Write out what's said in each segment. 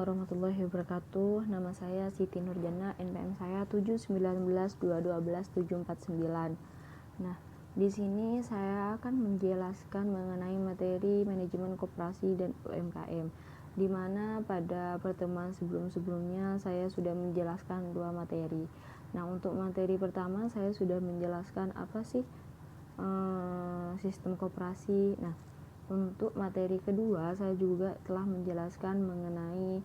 warahmatullahi wabarakatuh. Nama saya Siti Nurjana, NPM saya 71922127449. Nah, di sini saya akan menjelaskan mengenai materi manajemen koperasi dan UMKM, di mana pada pertemuan sebelum-sebelumnya saya sudah menjelaskan dua materi. Nah, untuk materi pertama saya sudah menjelaskan apa sih sistem koperasi. Nah, untuk materi kedua, saya juga telah menjelaskan mengenai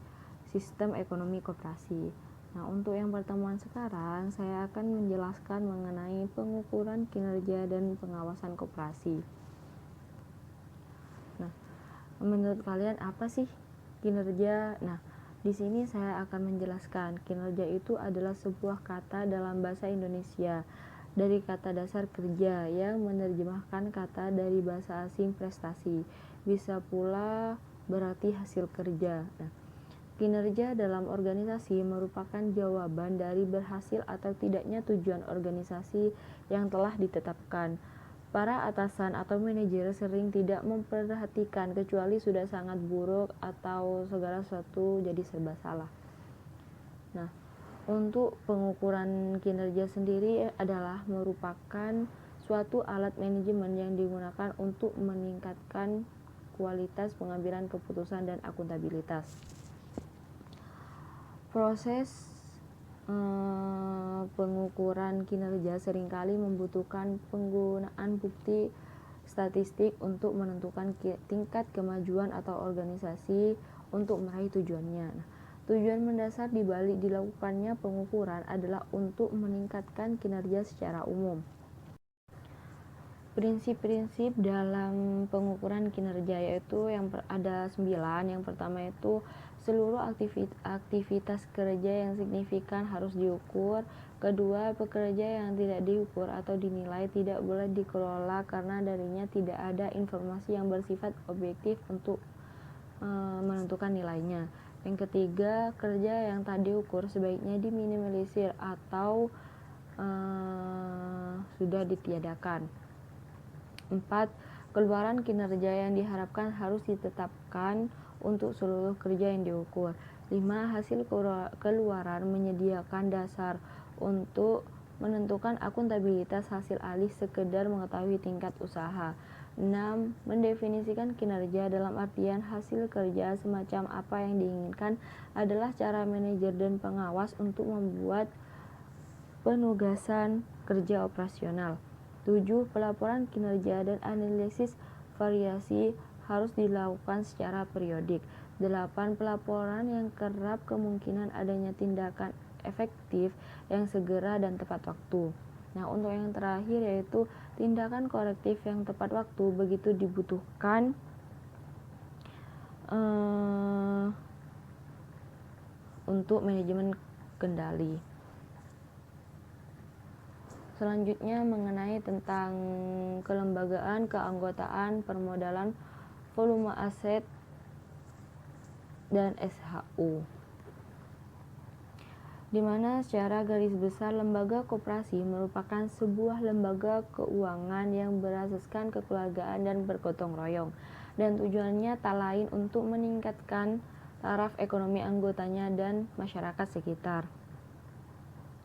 sistem ekonomi koperasi. Nah, untuk yang pertemuan sekarang, saya akan menjelaskan mengenai pengukuran kinerja dan pengawasan koperasi. Nah, menurut kalian apa sih kinerja? Nah, di sini saya akan menjelaskan kinerja itu adalah sebuah kata dalam bahasa Indonesia dari kata dasar kerja yang menerjemahkan kata dari bahasa asing prestasi, bisa pula berarti hasil kerja. Nah, kinerja dalam organisasi merupakan jawaban dari berhasil atau tidaknya tujuan organisasi yang telah ditetapkan. Para atasan atau manajer sering tidak memperhatikan kecuali sudah sangat buruk atau segala sesuatu jadi serba salah. Nah, untuk pengukuran kinerja sendiri adalah merupakan suatu alat manajemen yang digunakan untuk meningkatkan kualitas pengambilan keputusan dan akuntabilitas. Proses pengukuran kinerja seringkali membutuhkan penggunaan bukti statistik untuk menentukan tingkat kemajuan atau organisasi untuk meraih tujuannya. Nah, tujuan mendasar dibalik dilakukannya pengukuran adalah untuk meningkatkan kinerja secara umum. Prinsip-prinsip dalam pengukuran kinerja yaitu ada 9. Yang pertama itu seluruh aktivitas kerja yang signifikan harus diukur. Kedua, pekerja yang tidak diukur atau dinilai tidak boleh dikelola karena darinya tidak ada informasi yang bersifat objektif untuk menentukan nilainya. Yang ketiga, kerja yang tak diukur sebaiknya diminimalisir atau sudah ditiadakan. 4. Keluaran kinerja yang diharapkan harus ditetapkan untuk seluruh kerja yang diukur. 5. Hasil keluaran menyediakan dasar untuk menentukan akuntabilitas hasil alih sekedar mengetahui tingkat usaha. 6. Mendefinisikan kinerja dalam artian hasil kerja semacam apa yang diinginkan adalah cara manajer dan pengawas untuk membuat penugasan kerja operasional. 7. Pelaporan kinerja dan analisis variasi harus dilakukan secara periodik. 8. Pelaporan yang kerap kemungkinan adanya tindakan efektif yang segera dan tepat waktu. Nah, untuk yang terakhir yaitu tindakan korektif yang tepat waktu begitu dibutuhkan untuk manajemen kendali. Selanjutnya mengenai tentang kelembagaan, keanggotaan, permodalan, volume aset, dan SHU. Di mana secara garis besar lembaga koperasi merupakan sebuah lembaga keuangan yang berasaskan kekeluargaan dan bergotong royong, dan tujuannya tak lain untuk meningkatkan taraf ekonomi anggotanya dan masyarakat sekitar.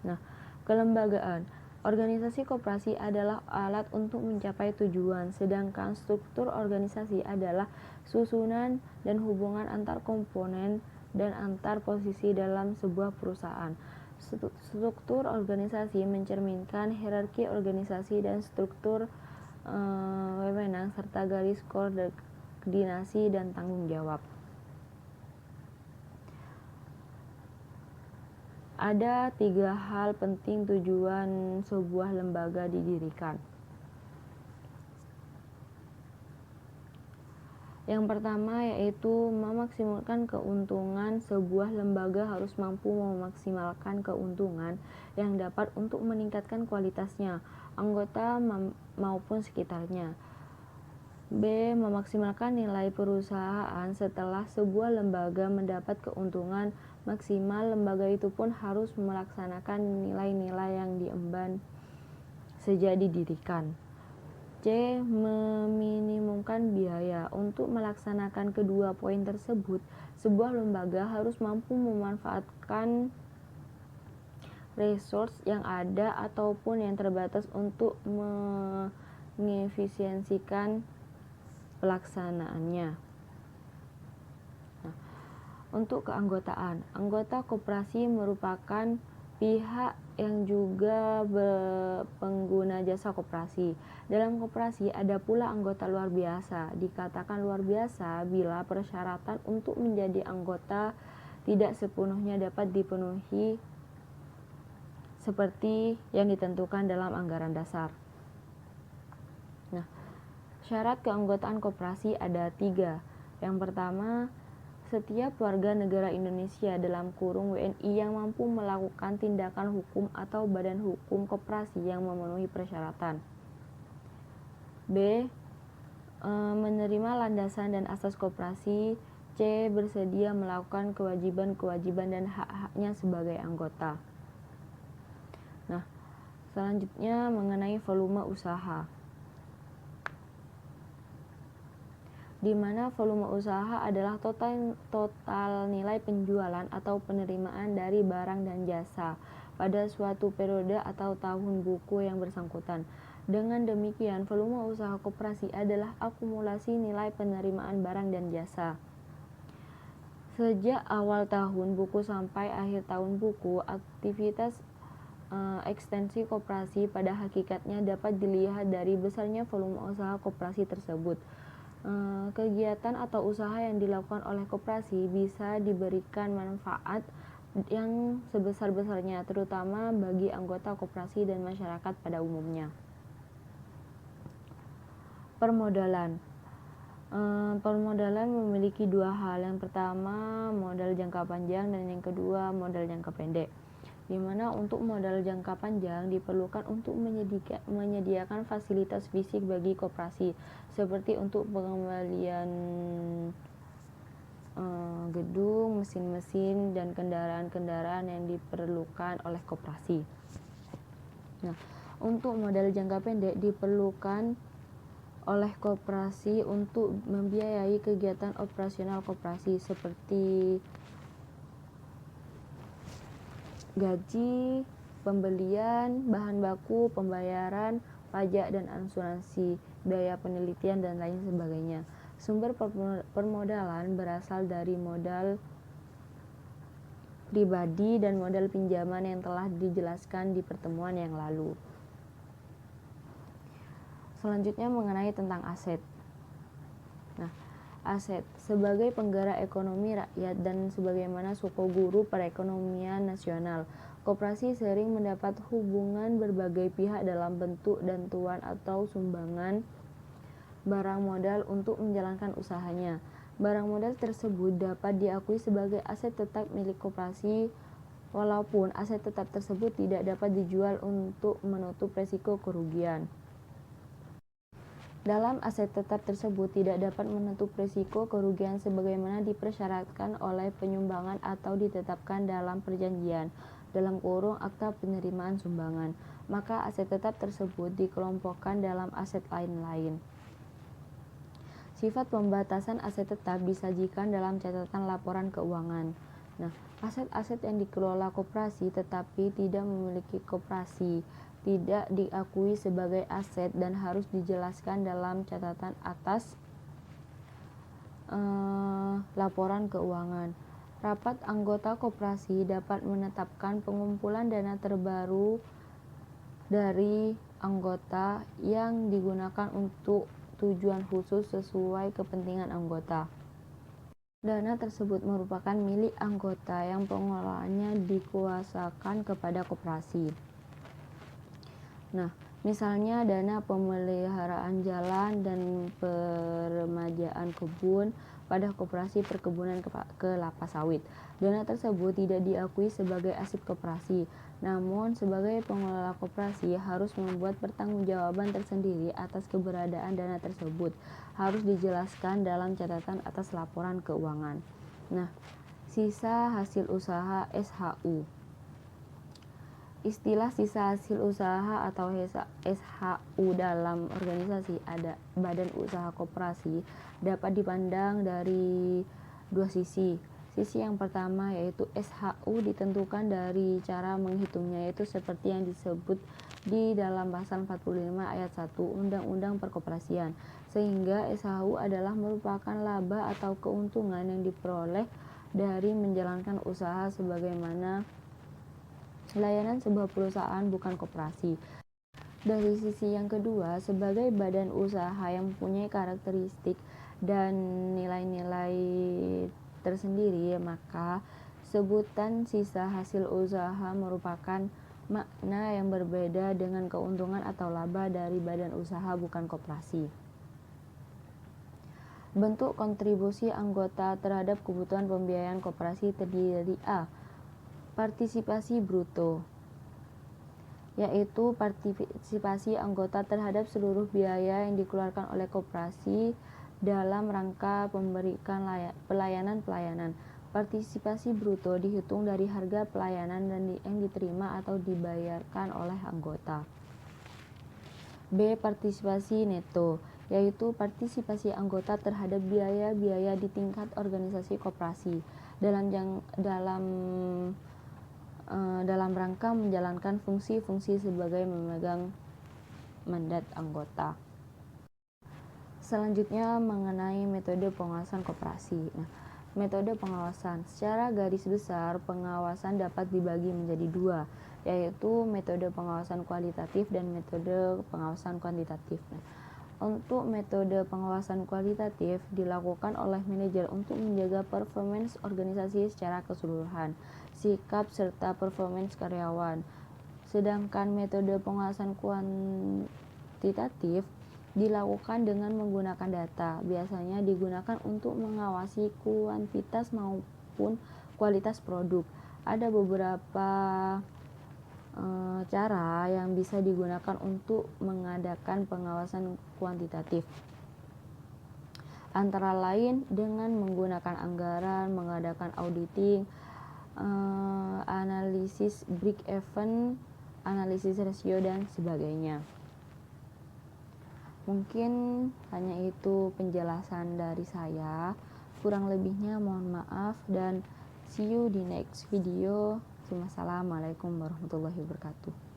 Nah, kelembagaan. Organisasi koperasi adalah alat untuk mencapai tujuan, sedangkan struktur organisasi adalah susunan dan hubungan antar komponen dan antar posisi dalam sebuah perusahaan. Struktur organisasi mencerminkan hierarki organisasi dan struktur wewenang serta garis koordinasi dan tanggung jawab. Ada 3 hal penting tujuan sebuah lembaga didirikan. Yang pertama yaitu memaksimalkan keuntungan. Sebuah lembaga harus mampu memaksimalkan keuntungan yang dapat untuk meningkatkan kualitasnya, anggota maupun sekitarnya. B. Memaksimalkan nilai perusahaan. Setelah sebuah lembaga mendapat keuntungan maksimal, lembaga itu pun harus melaksanakan nilai-nilai yang diemban sejak didirikan. C. Meminimumkan biaya. Untuk melaksanakan kedua poin tersebut, Sebuah lembaga harus mampu memanfaatkan resource yang ada ataupun yang terbatas untuk mengefisiensikan pelaksanaannya. Nah, untuk keanggotaan, anggota koperasi merupakan pihak yang juga pengguna jasa koperasi. Dalam koperasi ada pula anggota luar biasa. Dikatakan luar biasa bila persyaratan untuk menjadi anggota tidak sepenuhnya dapat dipenuhi seperti yang ditentukan dalam anggaran dasar. Nah, syarat keanggotaan koperasi ada 3. Yang pertama, setiap warga negara Indonesia (WNI) yang mampu melakukan tindakan hukum atau badan hukum koperasi yang memenuhi persyaratan. B. Menerima landasan dan asas koperasi. C. Bersedia melakukan kewajiban-kewajiban dan hak-haknya sebagai anggota. Nah, selanjutnya mengenai volume usaha. Di mana volume usaha adalah total nilai penjualan atau penerimaan dari barang dan jasa pada suatu periode atau tahun buku yang bersangkutan. Dengan demikian, volume usaha koperasi adalah akumulasi nilai penerimaan barang dan jasa. Sejak awal tahun buku sampai akhir tahun buku, aktivitas ekstensi koperasi pada hakikatnya dapat dilihat dari besarnya volume usaha koperasi tersebut. Kegiatan atau usaha yang dilakukan oleh koperasi bisa diberikan manfaat yang sebesar-besarnya, terutama bagi anggota koperasi dan masyarakat pada umumnya. Permodalan. Permodalan memiliki 2 hal. Yang pertama, modal jangka panjang, dan yang kedua, modal jangka pendek. Di mana untuk modal jangka panjang diperlukan untuk menyediakan fasilitas fisik bagi koperasi, seperti untuk pengembalian gedung, mesin-mesin, dan kendaraan-kendaraan yang diperlukan oleh koperasi. Nah, untuk modal jangka pendek diperlukan oleh koperasi untuk membiayai kegiatan operasional koperasi seperti gaji, pembelian bahan baku, pembayaran pajak dan asuransi, biaya penelitian, dan lain sebagainya. Sumber permodalan berasal dari modal pribadi dan modal pinjaman yang telah dijelaskan di pertemuan yang lalu. Selanjutnya mengenai tentang aset. Nah, aset sebagai penggerak ekonomi rakyat dan sebagaimana sokoguru perekonomian nasional, koperasi sering mendapat hubungan berbagai pihak dalam bentuk bantuan atau sumbangan barang modal untuk menjalankan usahanya. Barang modal tersebut dapat diakui sebagai aset tetap milik koperasi, walaupun aset tetap tersebut tidak dapat dijual untuk menutup risiko kerugian. Dalam aset tetap tersebut tidak dapat menutup risiko kerugian sebagaimana dipersyaratkan oleh penyumbangan atau ditetapkan dalam perjanjian (akta penerimaan sumbangan), maka aset tetap tersebut dikelompokkan dalam aset lain-lain. Sifat pembatasan aset tetap disajikan dalam catatan laporan keuangan. Nah, aset-aset yang dikelola koperasi tetapi tidak memiliki koperasi tidak diakui sebagai aset dan harus dijelaskan dalam catatan atas laporan keuangan. Rapat anggota koperasi dapat menetapkan pengumpulan dana terbaru dari anggota yang digunakan untuk tujuan khusus sesuai kepentingan anggota. Dana tersebut merupakan milik anggota yang pengelolaannya dikuasakan kepada koperasi. Nah, misalnya dana pemeliharaan jalan dan peremajaan kebun pada koperasi perkebunan kelapa sawit. Dana tersebut tidak diakui sebagai aset koperasi, namun sebagai pengelola koperasi harus membuat pertanggungjawaban tersendiri atas keberadaan dana tersebut, harus dijelaskan dalam catatan atas laporan keuangan. Nah, sisa hasil usaha (SHU). Istilah sisa hasil usaha atau SHU dalam organisasi badan usaha koperasi dapat dipandang dari 2 sisi. Sisi yang pertama yaitu SHU ditentukan dari cara menghitungnya, yaitu seperti yang disebut di dalam pasal 45 ayat 1 Undang-Undang Perkoperasian, sehingga SHU adalah merupakan laba atau keuntungan yang diperoleh dari menjalankan usaha sebagaimana layanan sebuah perusahaan bukan koperasi. Dari sisi yang kedua, sebagai badan usaha yang mempunyai karakteristik dan nilai-nilai tersendiri, maka sebutan sisa hasil usaha merupakan makna yang berbeda dengan keuntungan atau laba dari badan usaha bukan koperasi. Bentuk kontribusi anggota terhadap kebutuhan pembiayaan koperasi terdiri dari A. Partisipasi bruto, yaitu partisipasi anggota terhadap seluruh biaya yang dikeluarkan oleh koperasi dalam rangka memberikan pelayanan. Partisipasi bruto dihitung dari harga pelayanan yang diterima atau dibayarkan oleh anggota. B. Partisipasi neto, yaitu partisipasi anggota terhadap biaya-biaya di tingkat organisasi koperasi dalam rangka menjalankan fungsi-fungsi sebagai memegang mandat anggota. Selanjutnya mengenai metode pengawasan koperasi. Metode pengawasan secara garis besar, pengawasan dapat dibagi menjadi dua, yaitu metode pengawasan kualitatif dan metode pengawasan kuantitatif. Untuk metode pengawasan kualitatif dilakukan oleh manajer untuk menjaga performance organisasi secara keseluruhan, sikap serta performance karyawan. Sedangkan metode pengawasan kuantitatif dilakukan dengan menggunakan data. Biasanya digunakan untuk mengawasi kuantitas maupun kualitas produk. Ada beberapa cara yang bisa digunakan untuk mengadakan pengawasan kuantitatif, antara lain dengan menggunakan anggaran, mengadakan auditing, analisis break-even, analisis rasio, dan sebagainya. Mungkin hanya itu penjelasan dari saya. Kurang lebihnya mohon maaf dan see you di next video. Wassalamualaikum warahmatullahi wabarakatuh.